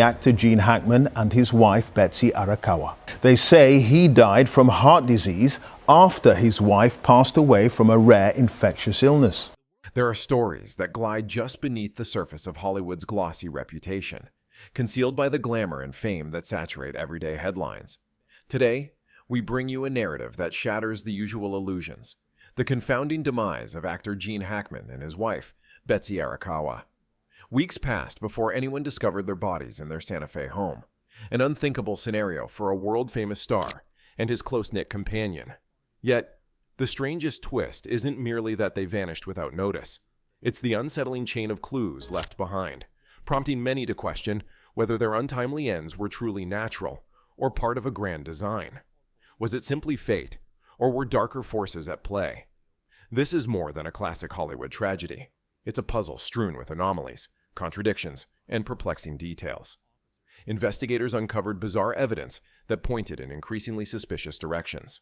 actor Gene Hackman and his wife Betsy Arakawa. They say he died from heart disease after his wife passed away from a rare infectious illness. There are stories that glide just beneath the surface of Hollywood's glossy reputation, concealed by the glamour and fame that saturate everyday headlines. Today, we bring you a narrative that shatters the usual illusions, the confounding demise of actor Gene Hackman and his wife, Betsy Arakawa. Weeks passed before anyone discovered their bodies in their Santa Fe home, an unthinkable scenario for a world-famous star and his close-knit companion. Yet, the strangest twist isn't merely that they vanished without notice. It's the unsettling chain of clues left behind, prompting many to question whether their untimely ends were truly natural or part of a grand design. Was it simply fate, or were darker forces at play? This is more than a classic Hollywood tragedy. It's a puzzle strewn with anomalies, contradictions, and perplexing details. Investigators uncovered bizarre evidence that pointed in increasingly suspicious directions.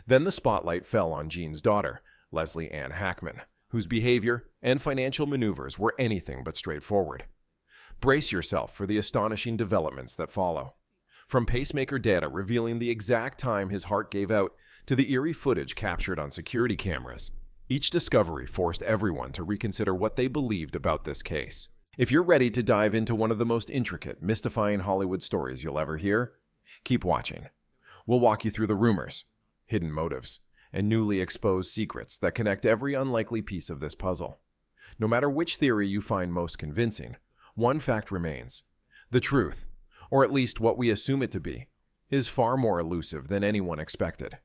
Then the spotlight fell on Gene's daughter, Leslie Anne Hackman, whose behavior and financial maneuvers were anything but straightforward. Brace yourself for the astonishing developments that follow. From pacemaker data revealing the exact time his heart gave out to the eerie footage captured on security cameras, each discovery forced everyone to reconsider what they believed about this case. If you're ready to dive into one of the most intricate, mystifying Hollywood stories you'll ever hear, keep watching. We'll walk you through the rumors, hidden motives, and newly exposed secrets that connect every unlikely piece of this puzzle. No matter which theory you find most convincing, one fact remains. The truth, or at least what we assume it to be, is far more elusive than anyone expected.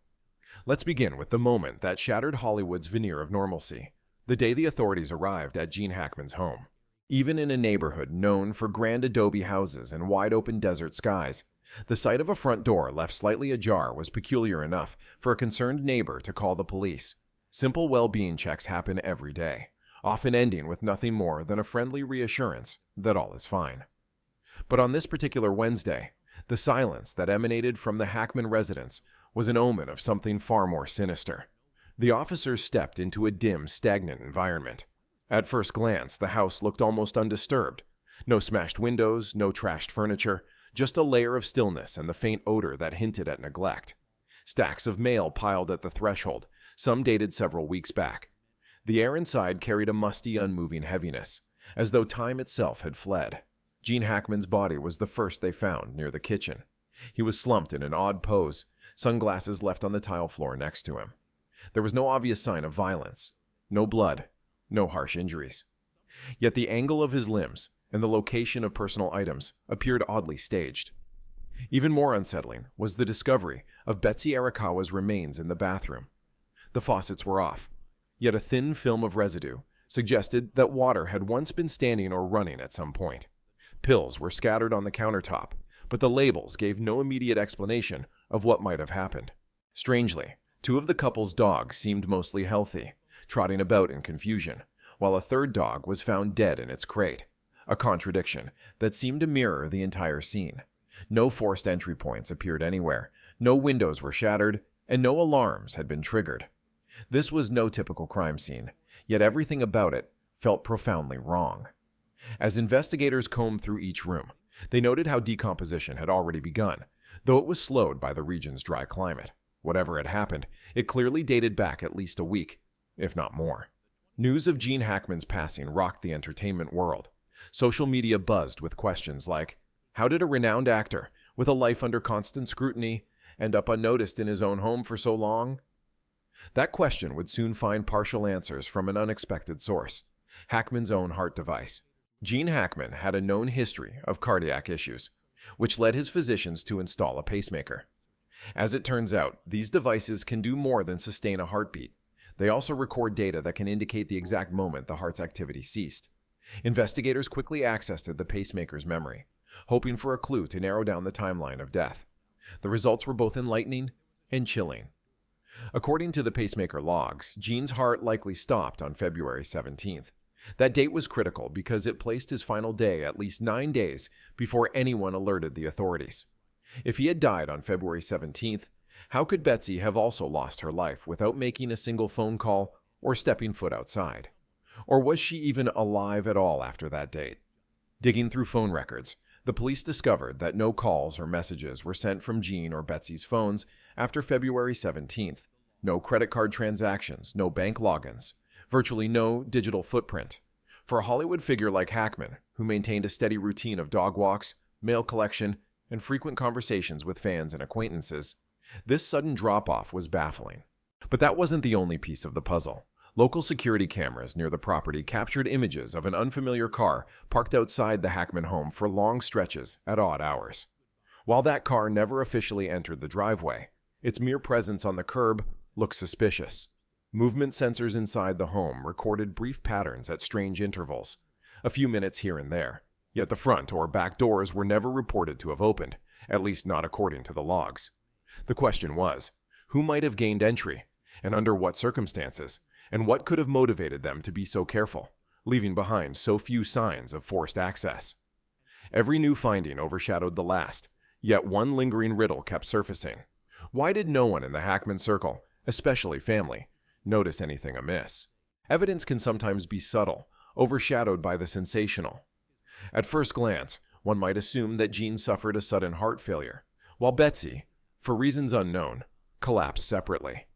Let's begin with the moment that shattered Hollywood's veneer of normalcy, the day the authorities arrived at Gene Hackman's home. Even in a neighborhood known for grand adobe houses and wide-open desert skies, the sight of a front door left slightly ajar was peculiar enough for a concerned neighbor to call the police. Simple well-being checks happen every day, often ending with nothing more than a friendly reassurance that all is fine. But on this particular Wednesday, the silence that emanated from the Hackman residence was an omen of something far more sinister. The officers stepped into a dim, stagnant environment. At first glance, the house looked almost undisturbed. No smashed windows, no trashed furniture, just a layer of stillness and the faint odor that hinted at neglect. Stacks of mail piled at the threshold, some dated several weeks back. The air inside carried a musty, unmoving heaviness, as though time itself had fled. Gene Hackman's body was the first they found near the kitchen. He was slumped in an odd pose, sunglasses left on the tile floor next to him. There was no obvious sign of violence, no blood, no harsh injuries. Yet the angle of his limbs and the location of personal items appeared oddly staged. Even more unsettling was the discovery of Betsy Arakawa's remains in the bathroom. The faucets were off, yet a thin film of residue suggested that water had once been standing or running at some point. Pills were scattered on the countertop, but the labels gave no immediate explanation of what might have happened. Strangely, two of the couple's dogs seemed mostly healthy, trotting about in confusion, while a third dog was found dead in its crate, a contradiction that seemed to mirror the entire scene. No forced entry points appeared anywhere, no windows were shattered, and no alarms had been triggered. This was no typical crime scene, yet everything about it felt profoundly wrong. As investigators combed through each room, they noted how decomposition had already begun, though it was slowed by the region's dry climate. Whatever had happened, it clearly dated back at least a week, if not more. News of Gene Hackman's passing rocked the entertainment world. Social media buzzed with questions like, how did a renowned actor, with a life under constant scrutiny, end up unnoticed in his own home for so long? That question would soon find partial answers from an unexpected source, Hackman's own heart device. Gene Hackman had a known history of cardiac issues, which led his physicians to install a pacemaker. As it turns out, these devices can do more than sustain a heartbeat. They also record data that can indicate the exact moment the heart's activity ceased. Investigators quickly accessed the pacemaker's memory, hoping for a clue to narrow down the timeline of death. The results were both enlightening and chilling. According to the pacemaker logs, Gene's heart likely stopped on February 17th. That date was critical because it placed his final day at least 9 days before anyone alerted the authorities. If he had died on February 17th, how could Betsy have also lost her life without making a single phone call or stepping foot outside? Or was she even alive at all after that date? Digging through phone records, The police discovered that no calls or messages were sent from Gene or Betsy's phones after February 17th. No credit card transactions, no bank logins, virtually no digital footprint. For a Hollywood figure like Hackman, who maintained a steady routine of dog walks, mail collection, and frequent conversations with fans and acquaintances, this sudden drop-off was baffling. But that wasn't the only piece of the puzzle. Local security cameras near the property captured images of an unfamiliar car parked outside the Hackman home for long stretches at odd hours. While that car never officially entered the driveway, its mere presence on the curb looked suspicious. Movement sensors inside the home recorded brief patterns at strange intervals, a few minutes here and there. Yet the front or back doors were never reported to have opened, at least not according to the logs. The question was, who might have gained entry, and under what circumstances, and what could have motivated them to be so careful, leaving behind so few signs of forced access? Every new finding overshadowed the last, yet one lingering riddle kept surfacing. Why did no one in the Hackman circle, especially family, notice anything amiss? Evidence can sometimes be subtle, overshadowed by the sensational. At first glance, one might assume that Gene suffered a sudden heart failure, while Betsy, for reasons unknown, collapsed separately.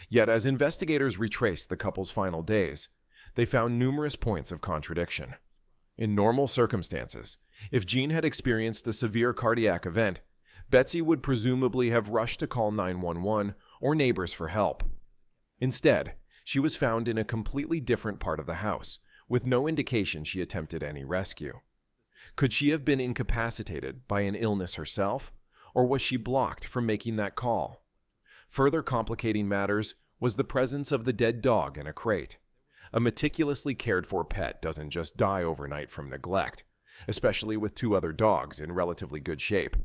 Yet as investigators retraced the couple's final days, they found numerous points of contradiction. In normal circumstances, if Gene had experienced a severe cardiac event, Betsy would presumably have rushed to call 911 or neighbors for help. Instead, she was found in a completely different part of the house, with no indication she attempted any rescue. Could she have been incapacitated by an illness herself, or was she blocked from making that call? Further complicating matters was the presence of the dead dog in a crate. A meticulously cared-for pet doesn't just die overnight from neglect, especially with two other dogs in relatively good shape.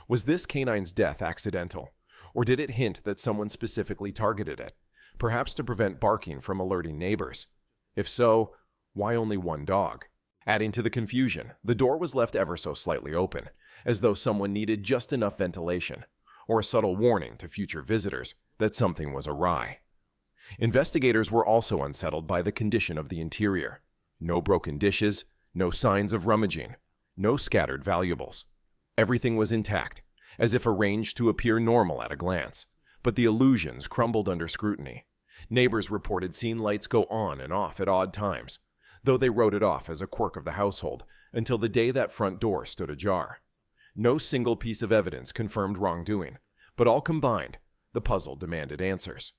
Was this canine's death accidental, or did it hint that someone specifically targeted it, perhaps to prevent barking from alerting neighbors? If so, why only one dog? Adding to the confusion, the door was left ever so slightly open, as though someone needed just enough ventilation, or a subtle warning to future visitors that something was awry. Investigators were also unsettled by the condition of the interior. No broken dishes, no signs of rummaging, no scattered valuables. Everything was intact, as if arranged to appear normal at a glance, but the illusions crumbled under scrutiny. Neighbors reported seeing lights go on and off at odd times, though they wrote it off as a quirk of the household until the day that front door stood ajar. No single piece of evidence confirmed wrongdoing, but all combined, the puzzle demanded answers.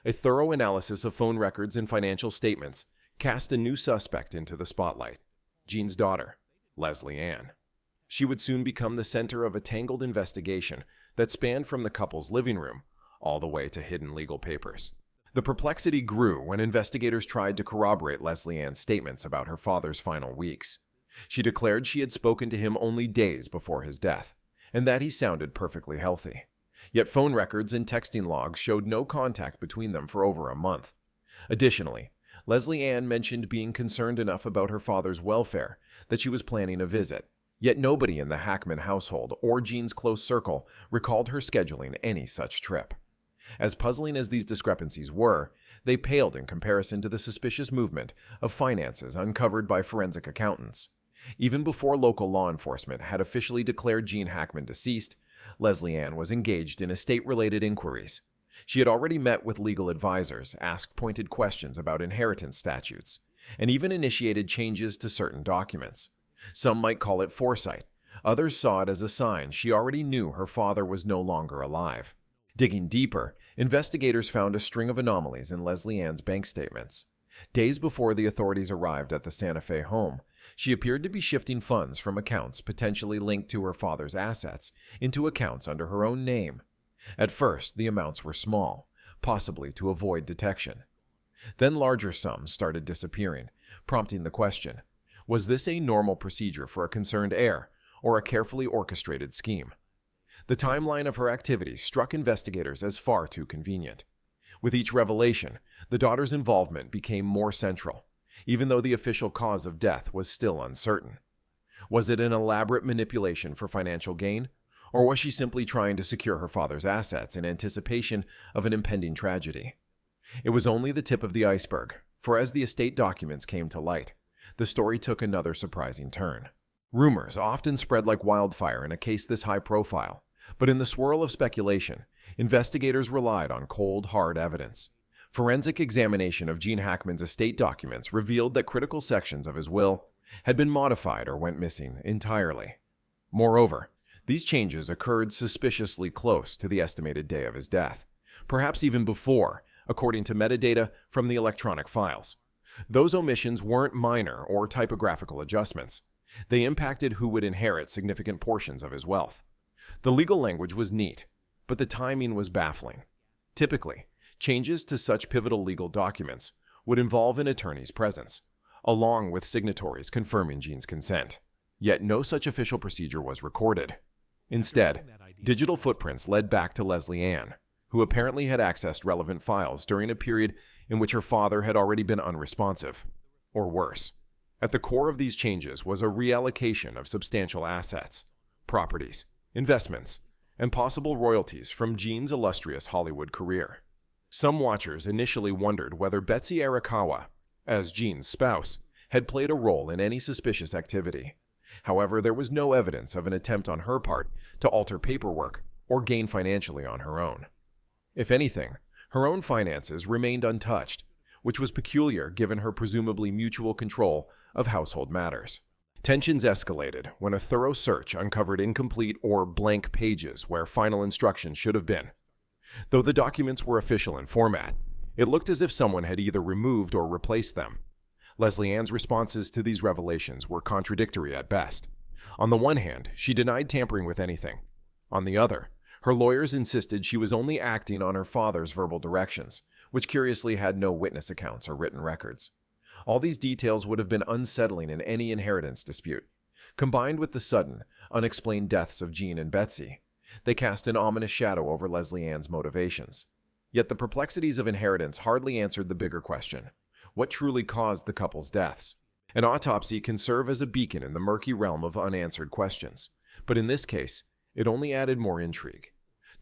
A thorough analysis of phone records and financial statements cast a new suspect into the spotlight: Gene's daughter, Leslie Ann. She would soon become the center of a tangled investigation that spanned from the couple's living room all the way to hidden legal papers. The perplexity grew when investigators tried to corroborate Leslie Ann's statements about her father's final weeks. She declared she had spoken to him only days before his death, and that he sounded perfectly healthy. Yet phone records and texting logs showed no contact between them for over a month. Additionally, Leslie Ann mentioned being concerned enough about her father's welfare that she was planning a visit. Yet nobody in the Hackman household or Gene's close circle recalled her scheduling any such trip. As puzzling as these discrepancies were, they paled in comparison to the suspicious movement of finances uncovered by forensic accountants. Even before local law enforcement had officially declared Gene Hackman deceased, Leslie Ann was engaged in estate-related inquiries. She had already met with legal advisors, asked pointed questions about inheritance statutes, and even initiated changes to certain documents. Some might call it foresight. Others saw it as a sign she already knew her father was no longer alive. Digging deeper, investigators found a string of anomalies in Leslie Ann's bank statements. Days before the authorities arrived at the Santa Fe home, she appeared to be shifting funds from accounts potentially linked to her father's assets into accounts under her own name. At first, the amounts were small, possibly to avoid detection. Then larger sums started disappearing, prompting the question: was this a normal procedure for a concerned heir, or a carefully orchestrated scheme? The timeline of her activities struck investigators as far too convenient. With each revelation, the daughter's involvement became more central, even though the official cause of death was still uncertain. Was it an elaborate manipulation for financial gain, or was she simply trying to secure her father's assets in anticipation of an impending tragedy? It was only the tip of the iceberg, for as the estate documents came to light, the story took another surprising turn. Rumors often spread like wildfire in a case this high profile, but in the swirl of speculation, investigators relied on cold, hard evidence. Forensic examination of Gene Hackman's estate documents revealed that critical sections of his will had been modified or went missing entirely. Moreover, these changes occurred suspiciously close to the estimated day of his death, perhaps even before, according to metadata from the electronic files. Those omissions weren't minor or typographical adjustments. They impacted who would inherit significant portions of his wealth. The legal language was neat, but the timing was baffling. Typically, changes to such pivotal legal documents would involve an attorney's presence, along with signatories confirming Gene's consent. Yet no such official procedure was recorded. Instead, digital footprints led back to Leslie Ann, who apparently had accessed relevant files during a period in which her father had already been unresponsive, or worse. At the core of these changes was a reallocation of substantial assets, properties, investments, and possible royalties from Gene's illustrious Hollywood career. Some watchers initially wondered whether Betsy Arakawa, as Gene's spouse, had played a role in any suspicious activity. However, there was no evidence of an attempt on her part to alter paperwork or gain financially on her own. If anything, her own finances remained untouched, which was peculiar given her presumably mutual control of household matters. Tensions escalated when a thorough search uncovered incomplete or blank pages where final instructions should have been. Though the documents were official in format, it looked as if someone had either removed or replaced them. Leslie Ann's responses to these revelations were contradictory at best. On the one hand, she denied tampering with anything. On the other, her lawyers insisted she was only acting on her father's verbal directions, which curiously had no witness accounts or written records. All these details would have been unsettling in any inheritance dispute. Combined with the sudden, unexplained deaths of Gene and Betsy, they cast an ominous shadow over Leslie Ann's motivations. Yet the perplexities of inheritance hardly answered the bigger question: what truly caused the couple's deaths? An autopsy can serve as a beacon in the murky realm of unanswered questions, but in this case, it only added more intrigue.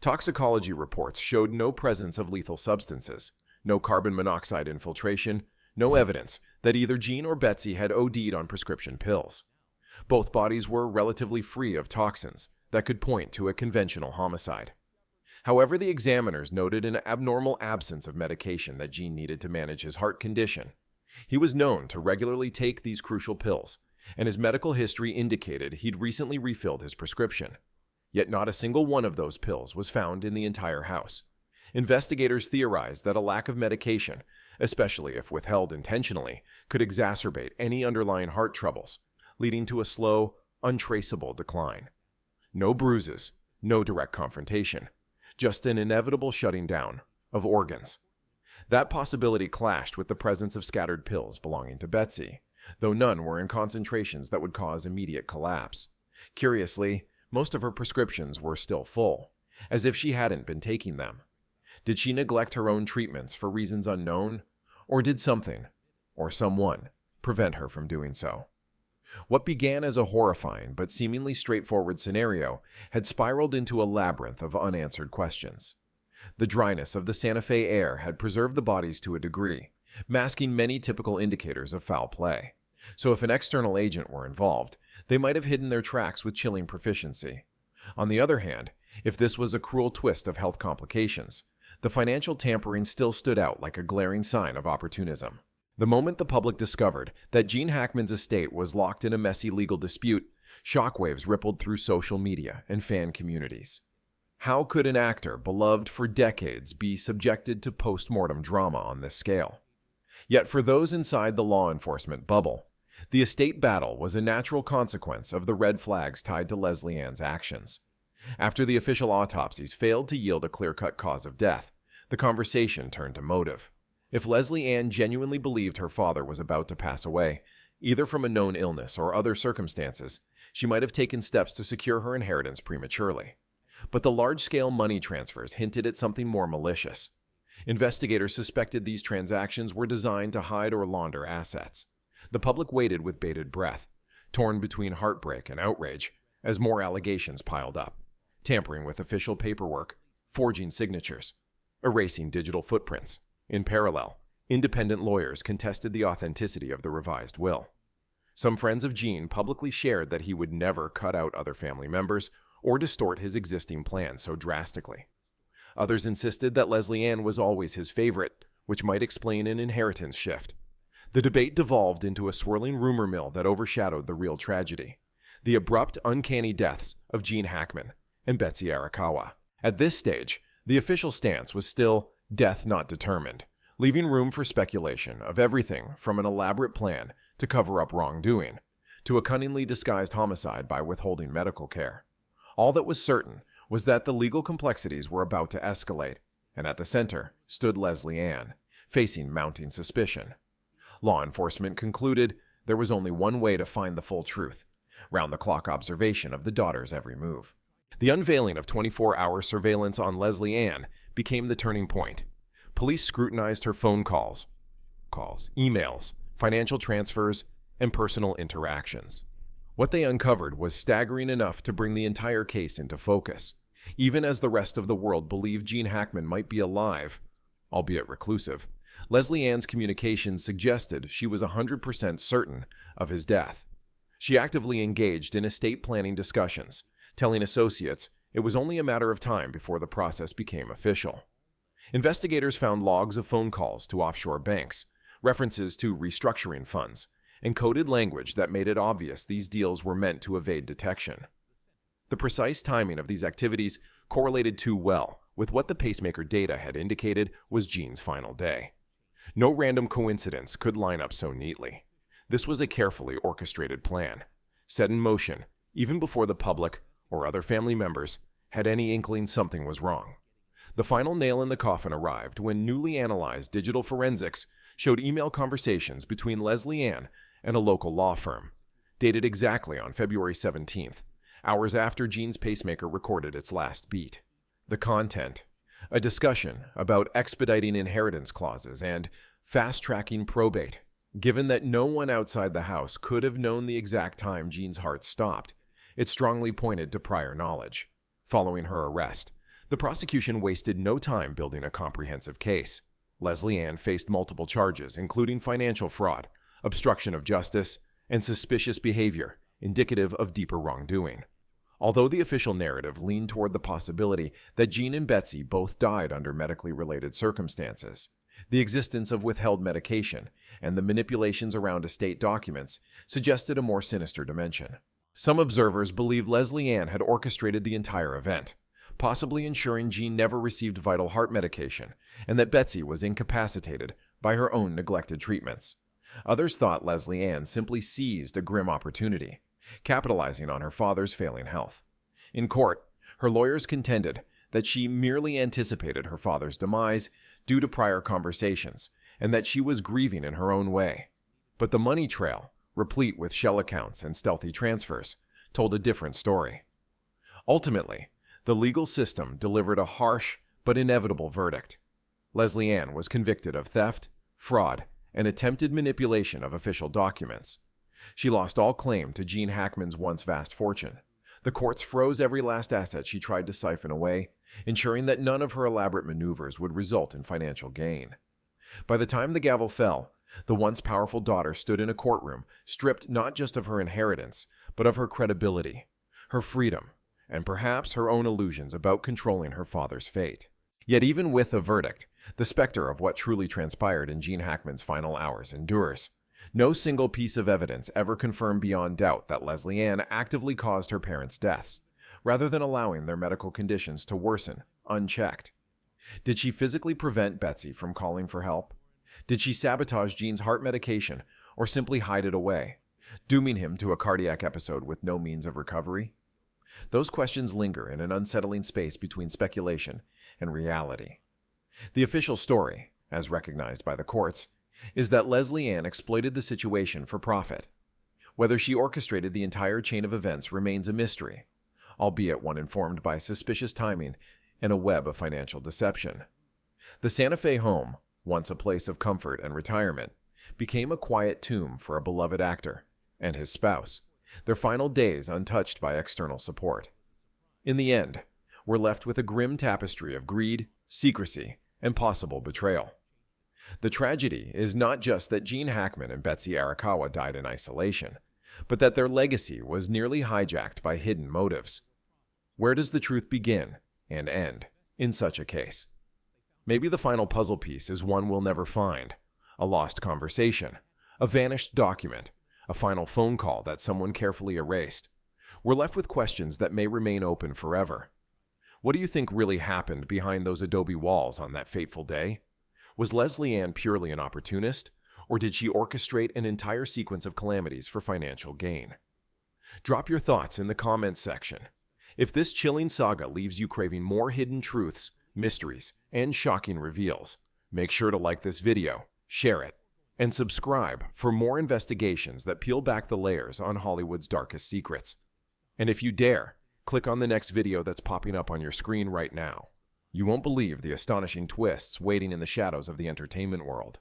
Toxicology reports showed no presence of lethal substances, no carbon monoxide infiltration, no evidence that either Gene or Betsy had OD'd on prescription pills. Both bodies were relatively free of toxins that could point to a conventional homicide. However, the examiners noted an abnormal absence of medication that Gene needed to manage his heart condition. He was known to regularly take these crucial pills, and his medical history indicated he'd recently refilled his prescription. Yet not a single one of those pills was found in the entire house. Investigators theorized that a lack of medication, especially if withheld intentionally, could exacerbate any underlying heart troubles, leading to a slow, untraceable decline. No bruises, no direct confrontation, just an inevitable shutting down of organs. That possibility clashed with the presence of scattered pills belonging to Betsy, though none were in concentrations that would cause immediate collapse. Curiously, most of her prescriptions were still full, as if she hadn't been taking them. Did she neglect her own treatments for reasons unknown, or did something, or someone, prevent her from doing so? What began as a horrifying but seemingly straightforward scenario had spiraled into a labyrinth of unanswered questions. The dryness of the Santa Fe air had preserved the bodies to a degree, masking many typical indicators of foul play. So if an external agent were involved, they might have hidden their tracks with chilling proficiency. On the other hand, if this was a cruel twist of health complications, the financial tampering still stood out like a glaring sign of opportunism. The moment the public discovered that Gene Hackman's estate was locked in a messy legal dispute, shockwaves rippled through social media and fan communities. How could an actor beloved for decades be subjected to post-mortem drama on this scale? Yet for those inside the law enforcement bubble, the estate battle was a natural consequence of the red flags tied to Leslie Ann's actions. After the official autopsies failed to yield a clear-cut cause of death, the conversation turned to motive. If Leslie Ann genuinely believed her father was about to pass away, either from a known illness or other circumstances, she might have taken steps to secure her inheritance prematurely. But the large-scale money transfers hinted at something more malicious. Investigators suspected these transactions were designed to hide or launder assets. The public waited with bated breath, torn between heartbreak and outrage, as more allegations piled up. Tampering with official paperwork, forging signatures, erasing digital footprints. In parallel, independent lawyers contested the authenticity of the revised will. Some friends of Gene publicly shared that he would never cut out other family members or distort his existing plan so drastically. Others insisted that Leslie Ann was always his favorite, which might explain an inheritance shift. The debate devolved into a swirling rumor mill that overshadowed the real tragedy: the abrupt, uncanny deaths of Gene Hackman and Betsy Arakawa. At this stage, the official stance was still death not determined, leaving room for speculation of everything from an elaborate plan to cover up wrongdoing, to a cunningly disguised homicide by withholding medical care. All that was certain was that the legal complexities were about to escalate, and at the center stood Leslie Ann, facing mounting suspicion. Law enforcement concluded there was only one way to find the full truth: round-the-clock observation of the daughter's every move. The unveiling of 24-hour surveillance on Leslie Ann became the turning point. Police scrutinized her phone calls, emails, financial transfers, and personal interactions. What they uncovered was staggering enough to bring the entire case into focus, even as the rest of the world believed Gene Hackman might be alive, albeit reclusive. Leslie Ann's communications suggested she was 100% certain of his death. She actively engaged in estate planning discussions, telling associates it was only a matter of time before the process became official. Investigators found logs of phone calls to offshore banks, references to restructuring funds, and coded language that made it obvious these deals were meant to evade detection. The precise timing of these activities correlated too well with what the pacemaker data had indicated was Gene's final day. No random coincidence could line up so neatly. This was a carefully orchestrated plan, set in motion even before the public or other family members had any inkling something was wrong. The final nail in the coffin arrived when newly analyzed digital forensics showed email conversations between Leslie Ann and a local law firm, dated exactly on February 17th, hours after Gene's pacemaker recorded its last beat. The content: a discussion about expediting inheritance clauses and fast-tracking probate. Given that no one outside the house could have known the exact time Gene's heart stopped, it strongly pointed to prior knowledge. Following her arrest, the prosecution wasted no time building a comprehensive case. Leslie Ann faced multiple charges, including financial fraud, obstruction of justice, and suspicious behavior indicative of deeper wrongdoing. Although the official narrative leaned toward the possibility that Gene and Betsy both died under medically related circumstances, the existence of withheld medication and the manipulations around estate documents suggested a more sinister dimension. Some observers believed Leslie Ann had orchestrated the entire event, possibly ensuring Gene never received vital heart medication, and that Betsy was incapacitated by her own neglected treatments. Others thought Leslie Ann simply seized a grim opportunity, capitalizing on her father's failing health. In court, her lawyers contended that she merely anticipated her father's demise due to prior conversations, and that she was grieving in her own way. But the money trail, replete with shell accounts and stealthy transfers, told a different story. Ultimately, the legal system delivered a harsh but inevitable verdict. Leslie Ann was convicted of theft, fraud, and attempted manipulation of official documents. She lost all claim to Gene Hackman's once vast fortune. The courts froze every last asset she tried to siphon away, ensuring that none of her elaborate maneuvers would result in financial gain. By the time the gavel fell, the once powerful daughter stood in a courtroom, stripped not just of her inheritance, but of her credibility, her freedom, and perhaps her own illusions about controlling her father's fate. Yet even with the verdict, the specter of what truly transpired in Gene Hackman's final hours endures. No single piece of evidence ever confirmed beyond doubt that Leslie Ann actively caused her parents' deaths, rather than allowing their medical conditions to worsen, unchecked. Did she physically prevent Betsy from calling for help? Did she sabotage Gene's heart medication, or simply hide it away, dooming him to a cardiac episode with no means of recovery? Those questions linger in an unsettling space between speculation and reality. The official story, as recognized by the courts, is that Leslie Ann exploited the situation for profit. Whether she orchestrated the entire chain of events remains a mystery, albeit one informed by suspicious timing and a web of financial deception. The Santa Fe home, once a place of comfort and retirement, became a quiet tomb for a beloved actor and his spouse, their final days untouched by external support. In the end, we're left with a grim tapestry of greed, secrecy, and possible betrayal. The tragedy is not just that Gene Hackman and Betsy Arakawa died in isolation. but that their legacy was nearly hijacked by hidden motives. Where does the truth begin and end in such a case? Maybe the final puzzle piece is one we'll never find: a lost conversation, a vanished document, a final phone call that someone carefully erased. We're left with questions that may remain open forever. What do you think really happened behind those adobe walls on that fateful day? Was Leslie Ann purely an opportunist, or did she orchestrate an entire sequence of calamities for financial gain? Drop your thoughts in the comments section. If this chilling saga leaves you craving more hidden truths, mysteries, and shocking reveals, make sure to like this video, share it, and subscribe for more investigations that peel back the layers on Hollywood's darkest secrets. And if you dare, click on the next video that's popping up on your screen right now. You won't believe the astonishing twists waiting in the shadows of the entertainment world.